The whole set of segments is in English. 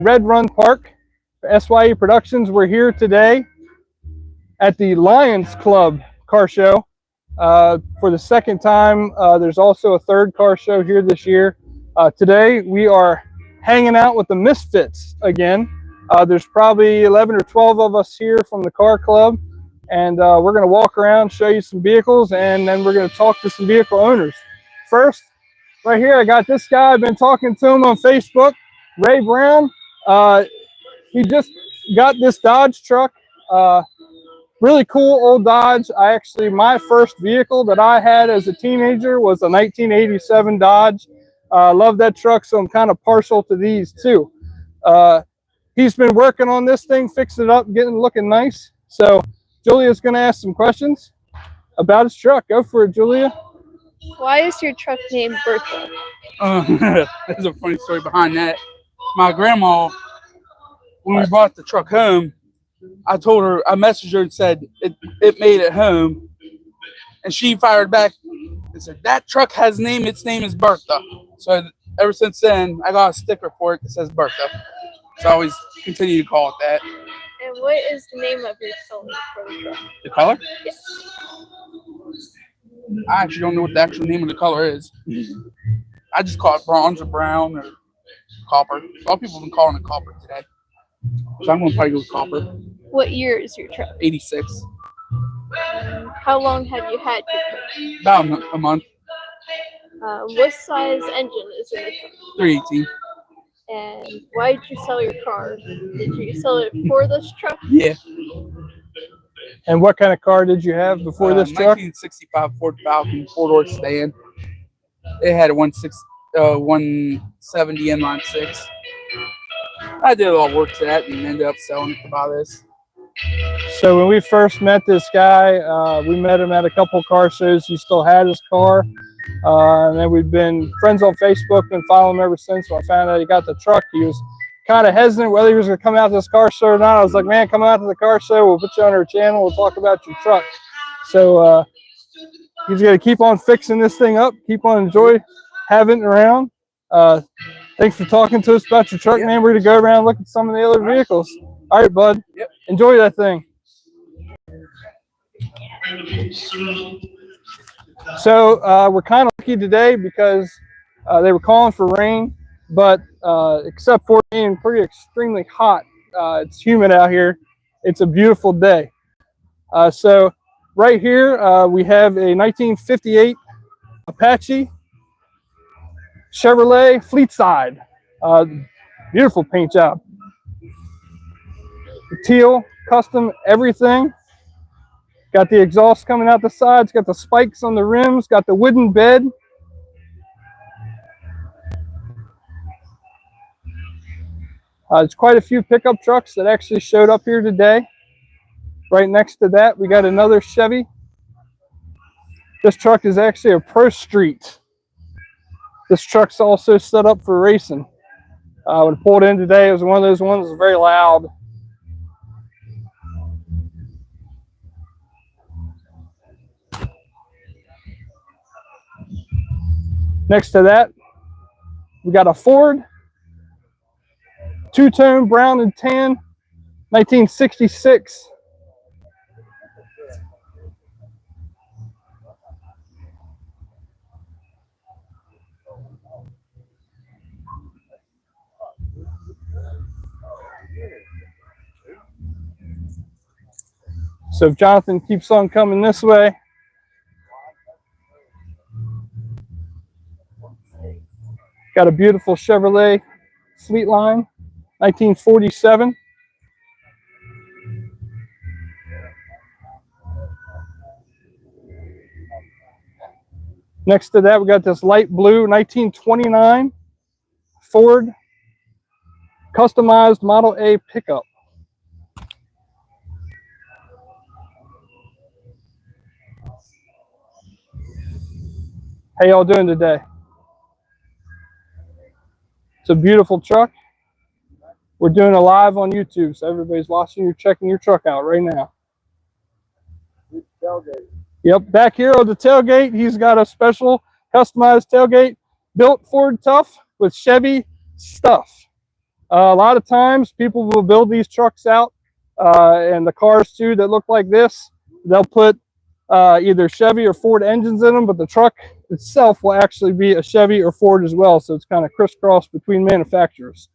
Red Run Park for SYE Productions. We're here today at the Lions Club car show for the second time. There's also a third car show here this year. Today we are hanging out with the Misfits again. There's probably 11 or 12 of us here from the car club, and we're going to walk around, show you some vehicles, and then we're going to talk to some vehicle owners. First, right here, I got this guy. I've been talking to him on Facebook, Ray Brown. He just got this Dodge truck. Really cool old Dodge. My first vehicle that I had as a teenager was a 1987 Dodge. Love that truck, so I'm kind of partial to these too. He's been working on this thing, fixing it up, looking nice. So Julia's going to ask some questions about his truck. Go for it, Julia. Why is your truck named Bertha? There's a funny story behind that. My grandma, when we brought the truck home, I messaged her and said it made it home, and she fired back and said that truck has a name. Its name is Bertha. So ever since then, I got a sticker for it that says Bertha. So I always continue to call it that. And what is the name of your color for the truck? The color? Yes. I actually don't know what the actual name of the color is. I just call it bronze or brown or copper. A lot of people have been calling it copper today. So I'm going to probably go with copper. What year is your truck? 86. How long have you had your truck? About a month. What size engine is in the truck? 318. And why did you sell your car? Did you sell it for this truck? Yeah. And what kind of car did you have before this truck? 1965 Ford Falcon 4-door sedan. It had a 170 inline 6. I did a lot of work to that and ended up selling it to buy this. So when we first met this guy, we met him at a couple car shows. He still had his car. And then we've been friends on Facebook and following him ever since. When I found out he got the truck, he was kind of hesitant whether he was going to come out to this car show or not. I was like, man, come out to the car show. We'll put you on our channel. We'll talk about your truck. So he's going to keep on fixing this thing up, keep on having it around. Thanks for talking to us about your truck, man. We're going to go around and look at some of the other vehicles. All right, bud. Yep. Enjoy that thing. So we're kind of lucky today because they were calling for rain, but except for being pretty extremely hot, it's humid out here. It's a beautiful day. So right here we have a 1958 Apache Chevrolet Fleetside. Beautiful paint job. Teal, custom, everything. Got the exhaust coming out the sides, got the spikes on the rims, got the wooden bed. There's quite a few pickup trucks that actually showed up here today. Right next to that, we got another Chevy. This truck is actually a Pro Street. This truck's also set up for racing. When I pulled in today, it was one of those ones that was very loud. Next to that, we got a Ford two-tone brown and tan, 1966. So if Jonathan keeps on coming this way, got a beautiful Chevrolet Fleetline, 1947. Next to that, we got this light blue 1929 Ford customized Model A pickup. How y'all doing today? It's a beautiful truck. We're doing a live on YouTube, so everybody's watching. You're checking your truck out right now. Tailgate. Yep, back here on the tailgate, he's got a special customized tailgate built Ford Tough with Chevy stuff. A lot of times people will build these trucks out, and the cars too that look like this, they'll put either Chevy or Ford engines in them, but the truck itself will actually be a Chevy or Ford as well, so it's kind of crisscross between manufacturers.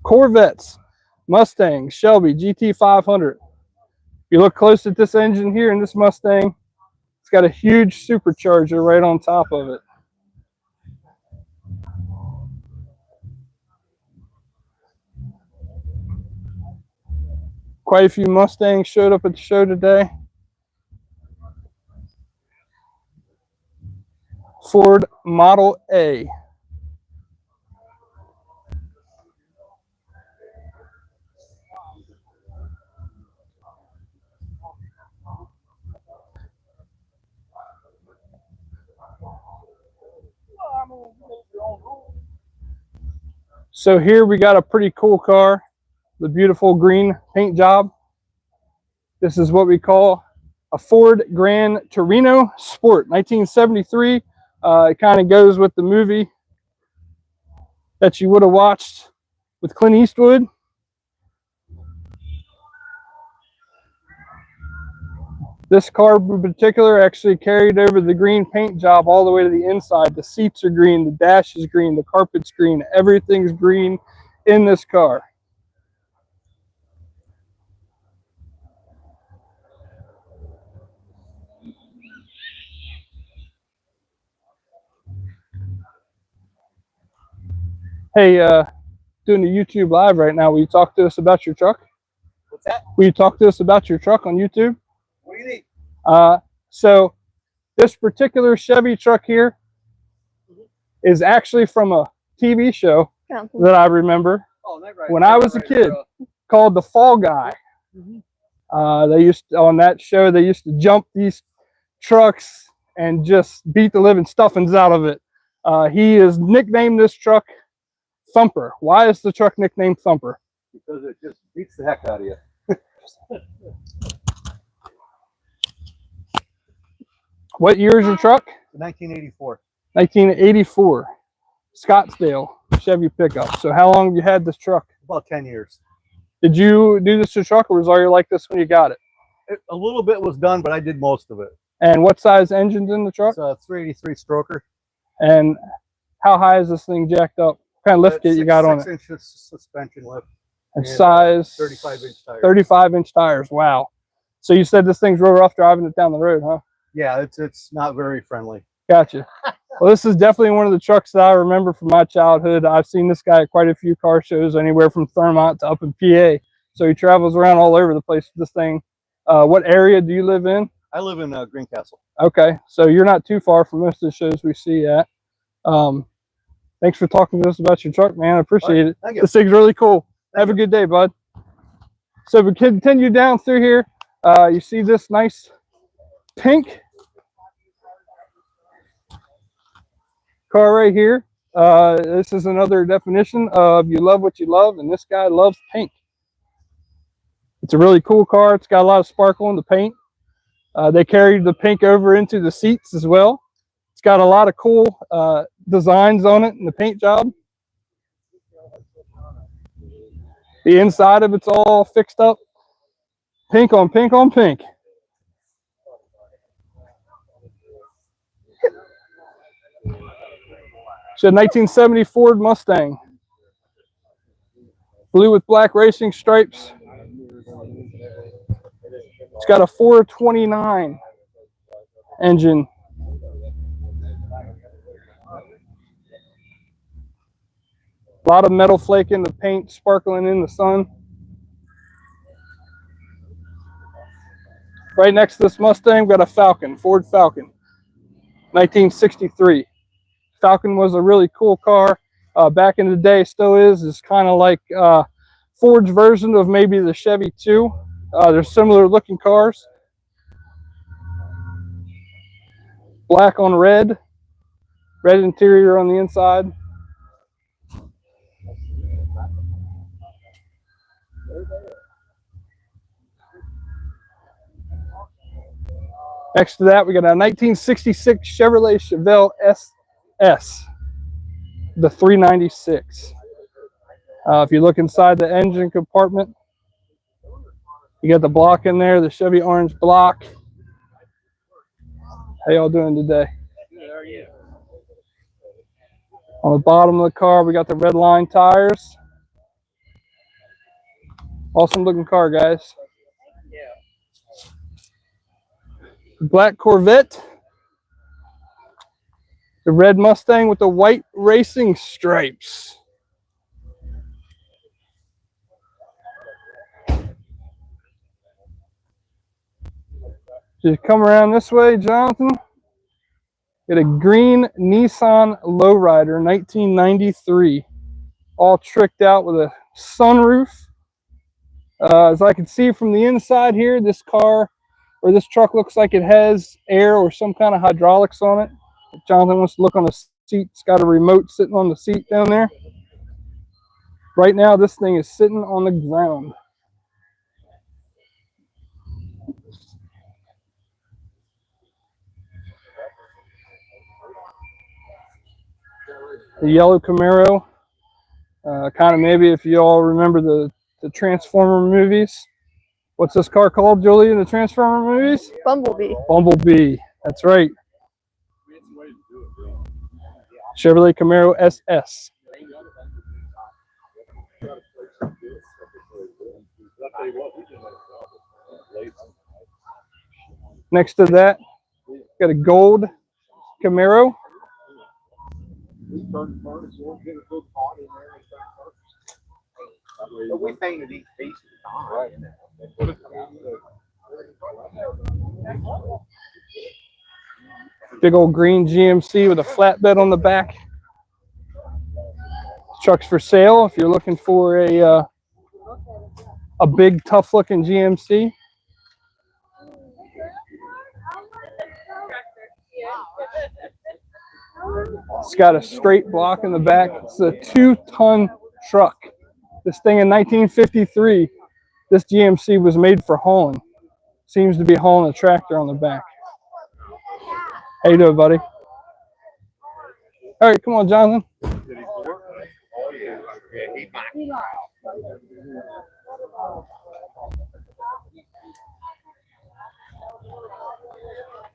Corvettes, Mustang, Shelby GT500. If you look close at this engine here in this Mustang, it's got a huge supercharger right on top of it. Quite a few Mustangs showed up at the show today. Ford Model A. So here we got a pretty cool car, the beautiful green paint job. This is what we call a Ford Gran Torino Sport, 1973. It kind of goes with the movie that you would have watched with Clint Eastwood. This car in particular actually carried over the green paint job all the way to the inside. The seats are green, the dash is green, the carpet's green, everything's green in this car. Hey, doing a YouTube live right now. Will you talk to us about your truck? What's that? Will you talk to us about your truck on YouTube? What do you need? So this particular Chevy truck here is actually from a TV show that I remember when I was a kid called The Fall Guy. They used to, on that show, they used to jump these trucks and just beat the living stuffings out of it. He is nicknamed this truck Thumper. Why is the truck nicknamed Thumper? Because it just beats the heck out of you. What year is your truck? 1984. 1984. Scottsdale Chevy pickup. So how long have you had this truck? About 10 years. Did you do this to your truck, or was all you like this when you got it? A little bit was done, but I did most of it. And what size engine's in the truck? It's a 383 stroker. And how high is this thing jacked up? What kind of lift kit you got on it? 6 inch suspension lift. And size? 35-inch tires. 35-inch tires. Wow. So you said this thing's real rough driving it down the road, huh? Yeah, it's not very friendly. Gotcha. Well, this is definitely one of the trucks that I remember from my childhood. I've seen this guy at quite a few car shows, anywhere from Thermont to up in PA. So he travels around all over the place with this thing. What area do you live in? I live in Greencastle. Okay, so you're not too far from most of the shows we see at. Thanks for talking to us about your truck, man. I appreciate it. Thank you. This thing's really cool. Have a good day, bud. So we continue down through here. You see this nice pink car right here. This is another definition of you love what you love, and this guy loves pink. It's a really cool car. It's got a lot of sparkle in the paint. They carried the pink over into the seats as well. It's got a lot of cool designs on it in the paint job. The inside of it's all fixed up. Pink on pink on pink. It's a 1970 Ford Mustang. Blue with black racing stripes. It's got a 429 engine. A lot of metal flake in the paint, sparkling in the sun. Right next to this Mustang, we've got a Falcon, Ford Falcon, 1963. Falcon was a really cool car. Back in the day, still is. It's kind of like Ford's version of maybe the Chevy 2. They're similar looking cars. Black on red. Red interior on the inside. Next to that, we got a 1966 Chevrolet Chevelle S, the 396. If you look inside the engine compartment, you got the block in there, the Chevy orange block. How y'all doing today? On the bottom of the car, we got the red line tires. Awesome looking car, guys. Black Corvette. The red Mustang with the white racing stripes. Just come around this way, Jonathan. Get a green Nissan Lowrider, 1993. All tricked out with a sunroof. As I can see from the inside here, this car or this truck looks like it has air or some kind of hydraulics on it. If Jonathan wants to look on the seat, it's got a remote sitting on the seat down there. Right now, this thing is sitting on the ground. The yellow Camaro, kind of maybe if you all remember the Transformer movies. What's this car called, Julie, in the Transformer movies? Bumblebee. Bumblebee, that's right. Chevrolet Camaro SS. Next to that, got a gold Camaro. We painted each piece of the time. Big old green GMC with a flatbed on the back. Truck's for sale if you're looking for a big, tough-looking GMC. It's got a straight block in the back. It's a 2-ton truck. This thing in 1953, this GMC was made for hauling. Seems to be hauling a tractor on the back. How you doing, buddy? All right, come on, Jonathan.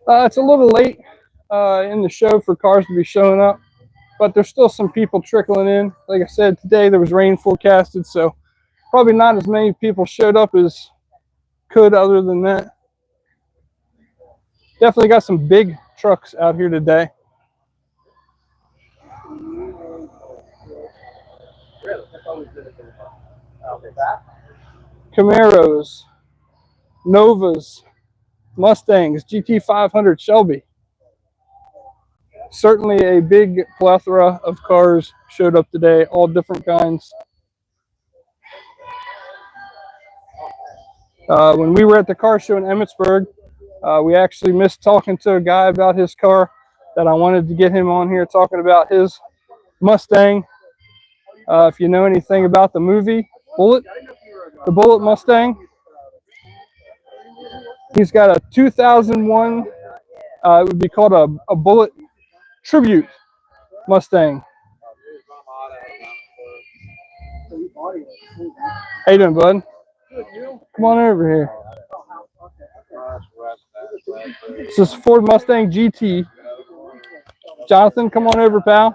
It's a little late in the show for cars to be showing up, but there's still some people trickling in. Like I said, today there was rain forecasted, so probably not as many people showed up as could other than that. Definitely got some big trucks out here today. Camaros, Novas, Mustangs, GT500 Shelby. Certainly a big plethora of cars showed up today, all different kinds. When we were at the car show in Emmitsburg, we actually missed talking to a guy about his car that I wanted to get him on here talking about his Mustang. If you know anything about the movie Bullet, the Bullet Mustang, he's got a 2001, it would be called a Bullet Tribute Mustang. How you doing, bud? Come on over here. This is Ford Mustang GT. Jonathan, come on over, pal.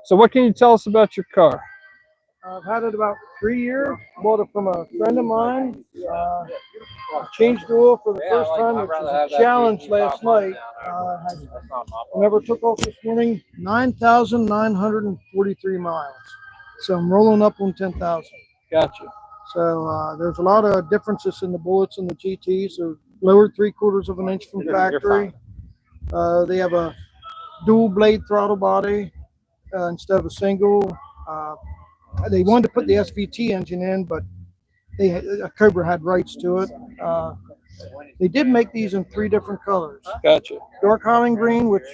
So what can you tell us about your car? I've had it about 3 years. Bought it from a friend of mine. Changed the oil for the first time, which was a challenge last night. Never took off this morning. 9,943 miles. So I'm rolling up on 10,000. Gotcha. So there's a lot of differences in the Bullets and the GTs. They're lower 3/4 of an inch from factory. They have a dual blade throttle body instead of a single. They wanted to put the SVT engine in, but Cobra had rights to it. They did make these in 3 different colors. Gotcha. Dark Highland green, which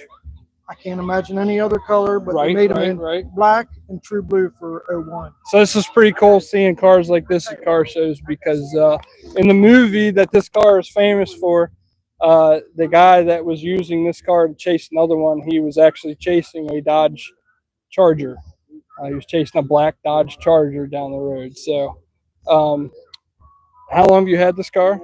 I can't imagine any other color, but they made them in black and true blue for 01. So this is pretty cool seeing cars like this at car shows because in the movie that this car is famous for, The guy that was using this car to chase another one, he was actually chasing a Dodge Charger. He was chasing a black Dodge Charger down the road. So, how long have you had this car?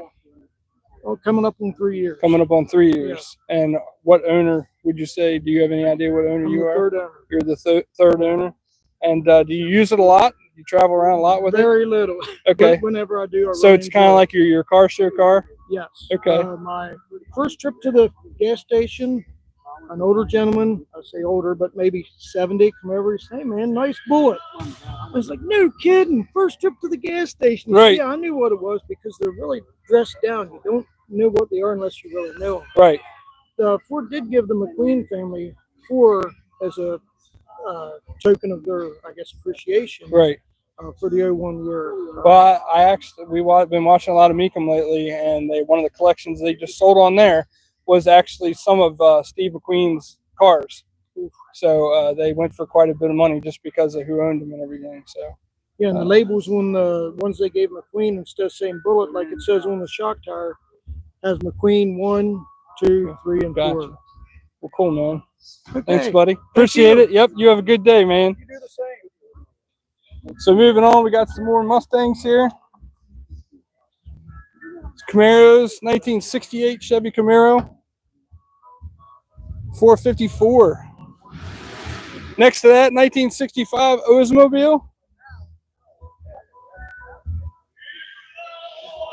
Oh, coming up in 3 years. Coming up on 3 years. Yeah. And what owner would you say? Do you have any idea what owner I'm you the are? third owner. You're the third owner. And do you use it a lot? You travel around a lot with Very little. Okay. Whenever I do, So it's kind of like your car show car? Yes. Okay. My first trip to the gas station, an older gentleman, I say older, but maybe 70, come over and say, "Hey, man, nice bullet." I was like, "No kidding." First trip to the gas station. Right. Yeah, I knew what it was because they're really dressed down. You don't know what they are unless you really know them. Right. Ford did give the McQueen family 4 as a token of their, I guess, appreciation. Right. For the 01 year. Well, I actually we've been watching a lot of Mecum lately, and one of the collections they just sold on there was actually some of Steve McQueen's cars. So they went for quite a bit of money just because of who owned them and everything. So yeah, and the labels when the ones they gave McQueen, instead of saying Bullet like it says on the shock tire, has McQueen 1, 2, 3, and 4. Gotcha. Well, cool, man. Okay. Thanks, buddy. Appreciate it. Yep. You have a good day, man. You do the same. So moving on, we got some more Mustangs here. Camaros, 1968 Chevy Camaro, 454. Next to that, 1965 Oldsmobile.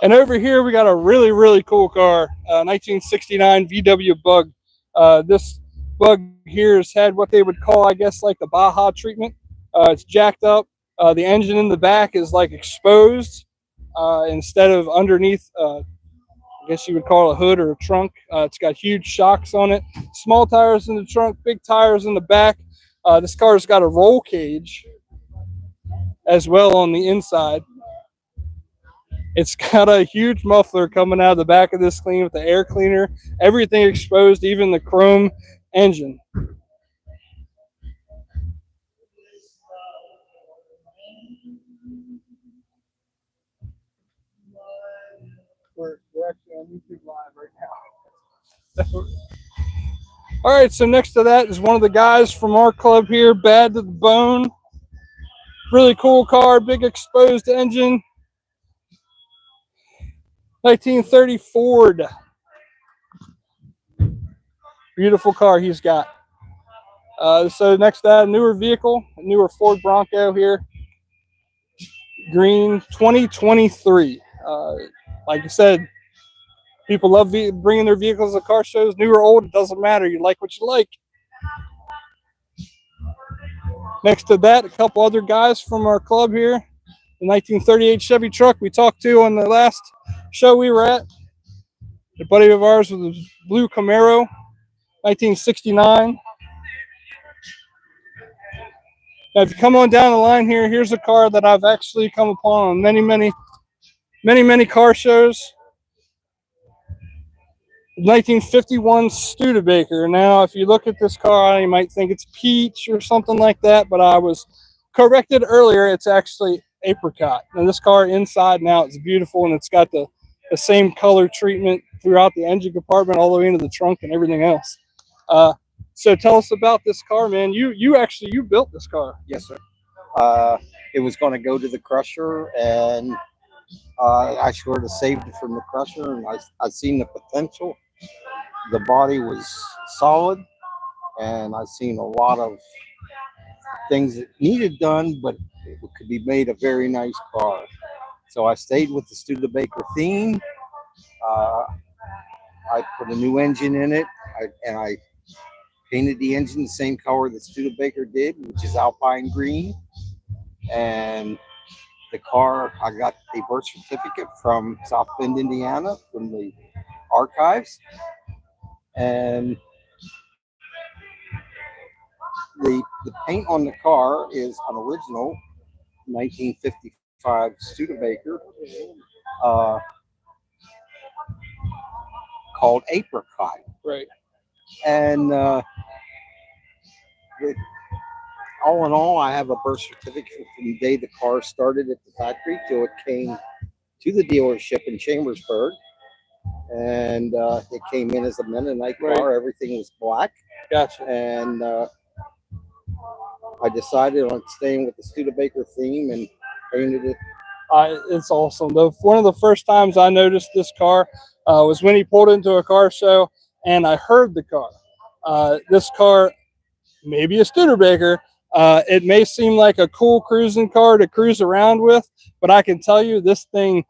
And over here, we got a really, really cool car, 1969 VW Bug. This Bug here has had what they would call, I guess, like the Baja treatment. It's jacked up. The engine in the back is like exposed instead of underneath, I guess you would call it a hood or a trunk. It's got huge shocks on it. Small tires in the trunk, big tires in the back. This car's got a roll cage as well on the inside. It's got a huge muffler coming out of the back of this thing with the air cleaner. Everything exposed, even the chrome engine. We're actually on YouTube Live right now. All right, so next to that is one of the guys from our club here, Bad to the Bone. Really cool car, big exposed engine. 1930 Ford. Beautiful car he's got. So next to that, a newer vehicle, a newer Ford Bronco here. Green, 2023. Like I said, people love bringing their vehicles to car shows. New or old, it doesn't matter. You like what you like. Next to that, a couple other guys from our club here. The 1938 Chevy truck we talked to on the last show we were at. A buddy of ours with a blue Camaro, 1969. Now, if you come on down the line here, here's a car that I've actually come upon on many car shows. 1951 Studebaker. Now, if you look at this car, you might think it's peach or something like that, but I was corrected earlier. It's actually apricot. And this car inside and out is beautiful, and it's got the same color treatment throughout the engine compartment all the way into the trunk and everything else. So tell us about this car, man. You built this car. Yes, sir. It was going to go to the crusher, and I sort of saved it from the crusher, and I seen the potential. The body was solid, and I seen a lot of things that needed done, but it could be made a very nice car. So I stayed with the Studebaker theme. I put a new engine in it, and I painted the engine the same color that Studebaker did, which is Alpine green. And the car, I got a birth certificate from South Bend, Indiana, from the archives. And the paint on the car is an original 1955 Studebaker called Apricot. Right. And all in all, I have a birth certificate from the day the car started at the factory till it came to the dealership in Chambersburg. and it came in as a Mennonite car. Right. Everything was black, Gotcha. and I decided on staying with the Studebaker theme and painted it. It's awesome. One of the first times I noticed this car was when he pulled into a car show, and I heard the car. This car, maybe a Studebaker. It may seem like a cool cruising car to cruise around with, but I can tell you this thing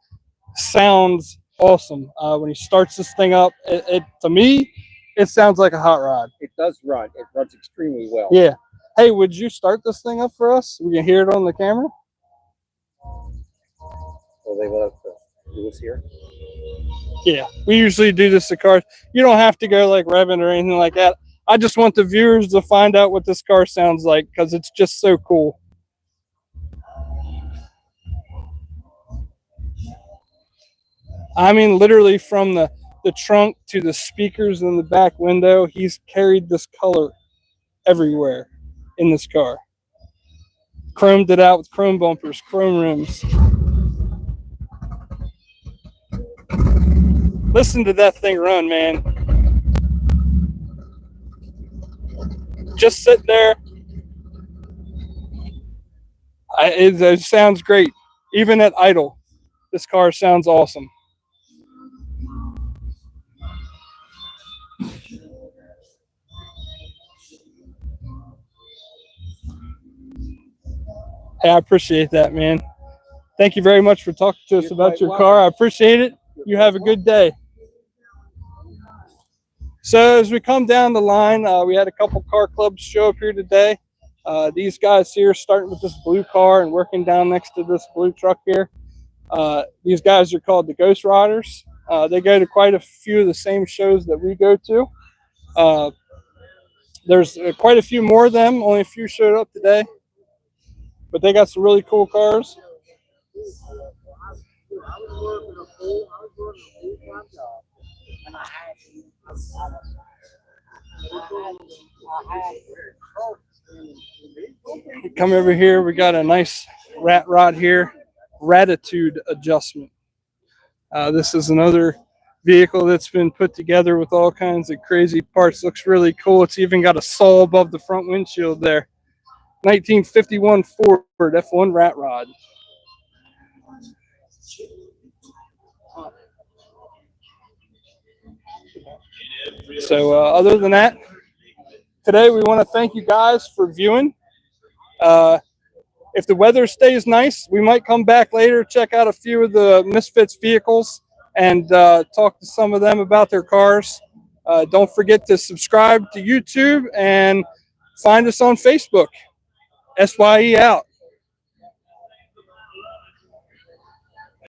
sounds awesome. When he starts this thing up, to me, it sounds like a hot rod. It does run. It runs extremely well. Yeah. Hey, would you start this thing up for us? We can hear it on the camera. So they let us do this here. Yeah, we usually do this to cars. You don't have to go like revving or anything like that. I just want the viewers to find out what this car sounds like because it's just so cool. I mean, literally from the trunk to the speakers in the back window, he's carried this color everywhere in this car. Chromed it out with chrome bumpers, chrome rims. Listen to that thing run, man. Just sit there. It sounds great. Even at idle, this car sounds awesome. Hey, I appreciate that, man. Thank you very much for talking to us about your car. I appreciate it. You have a good day. So as we come down the line, we had a couple car clubs show up here today. These guys here, starting with this blue car and working down next to this blue truck here. These guys are called the Ghost Riders. They go to quite a few of the same shows that we go to. There's quite a few more of them. Only a few showed up today. But they got some really cool cars. Come over here. We got a nice rat rod here. Ratitude adjustment. This is another vehicle that's been put together with all kinds of crazy parts. Looks really cool. It's even got a saw above the front windshield there. 1951 Ford F1 rat rod. So other than that, today we want to thank you guys for viewing. If the weather stays nice, we might come back later, check out a few of the Misfits vehicles, and talk to some of them about their cars. Don't forget to subscribe to YouTube and find us on Facebook. SYE out.